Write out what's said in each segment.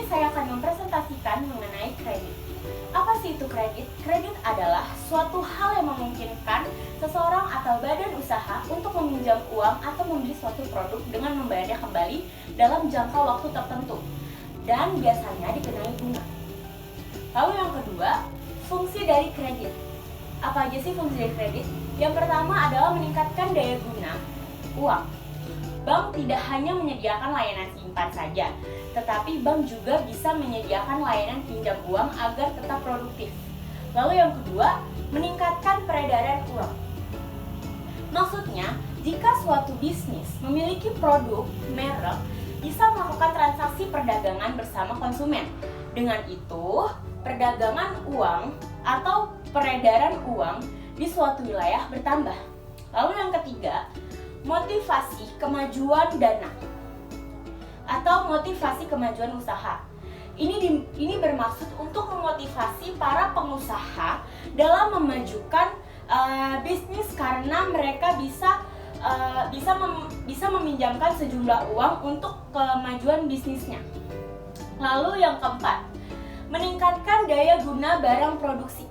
ini saya akan mempresentasikan mengenai kredit. Apa sih itu kredit? Kredit adalah suatu hal yang memungkinkan seseorang atau badan usaha untuk meminjam uang atau membeli suatu produk dengan membayarnya kembali dalam jangka waktu tertentu dan biasanya dikenai bunga. Lalu yang kedua, fungsi dari kredit. Apa aja sih fungsi dari kredit? Yang pertama adalah meningkatkan daya guna uang. Bank tidak hanya menyediakan layanan simpan saja, tetapi bank juga bisa menyediakan layanan pinjam uang agar tetap produktif. Lalu yang kedua, meningkatkan peredaran uang. Maksudnya, jika suatu bisnis memiliki produk, merek, bisa melakukan transaksi perdagangan bersama konsumen. Dengan itu, perdagangan uang atau peredaran uang di suatu wilayah bertambah. Lalu yang ketiga, motivasi kemajuan dana atau motivasi kemajuan usaha. Ini bermaksud untuk memotivasi para pengusaha dalam memajukan bisnis karena mereka bisa meminjamkan sejumlah uang untuk kemajuan bisnisnya. Lalu yang keempat, meningkatkan daya guna barang produksi,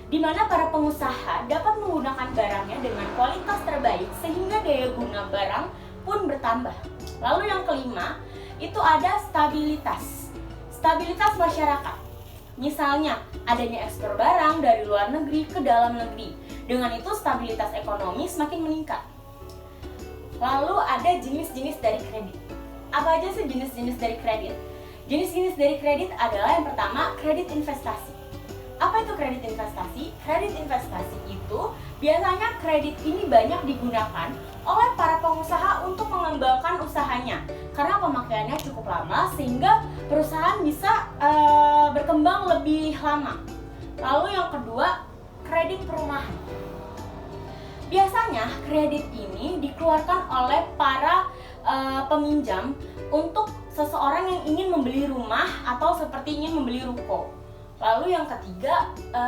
di mana para pengusaha dapat menggunakan barangnya dengan kualitas terbaik sehingga daya guna barang pun bertambah. Lalu yang kelima, itu ada stabilitas masyarakat. Misalnya, adanya ekspor barang dari luar negeri ke dalam negeri. Dengan itu stabilitas ekonomi semakin meningkat. Lalu ada jenis-jenis dari kredit. Apa aja sih jenis-jenis dari kredit? Jenis-jenis dari kredit adalah yang pertama, kredit investasi. Apa itu kredit investasi? Kredit investasi itu biasanya kredit ini banyak digunakan oleh para pengusaha untuk mengembangkan usahanya karena pemakaiannya cukup lama sehingga perusahaan bisa berkembang lebih lama. Lalu yang kedua, kredit perumahan. Biasanya kredit ini dikeluarkan oleh para peminjam untuk seseorang yang ingin membeli rumah atau seperti ingin membeli ruko. Lalu yang ketiga,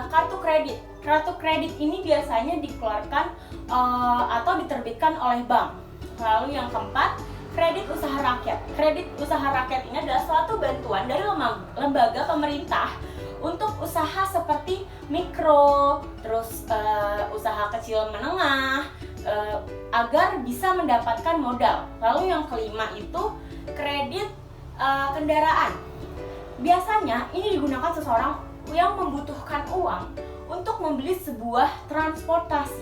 kartu kredit. Kartu kredit ini biasanya dikeluarkan atau diterbitkan oleh bank. Lalu yang keempat, kredit usaha rakyat. Kredit usaha rakyat ini adalah suatu bantuan dari lembaga pemerintah untuk usaha seperti mikro, terus usaha kecil menengah, agar bisa mendapatkan modal. Lalu yang kelima itu kredit kendaraan. Biasanya ini digunakan seseorang yang membutuhkan uang untuk membeli sebuah transportasi.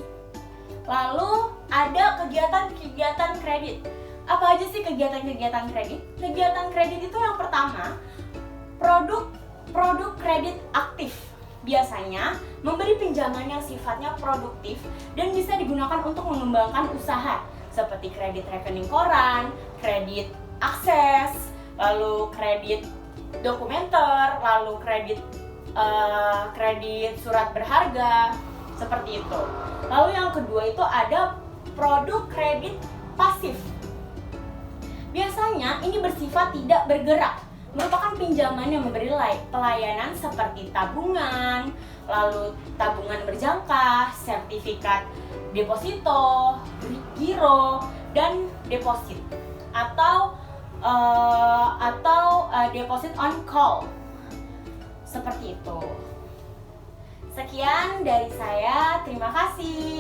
Lalu ada kegiatan-kegiatan kredit. Apa aja sih kegiatan-kegiatan kredit? Kegiatan kredit itu yang pertama, produk kredit aktif. Biasanya memberi pinjaman yang sifatnya produktif dan bisa digunakan untuk mengembangkan usaha seperti kredit rekening koran, kredit akses, lalu kredit dokumenter, lalu kredit surat berharga, seperti itu. Lalu yang kedua itu ada produk kredit pasif. Biasanya ini bersifat tidak bergerak, merupakan pinjaman yang memberi pelayanan seperti tabungan, lalu tabungan berjangka, sertifikat deposito, giro, dan deposit atau deposit on call, seperti itu. Sekian dari saya, terima kasih.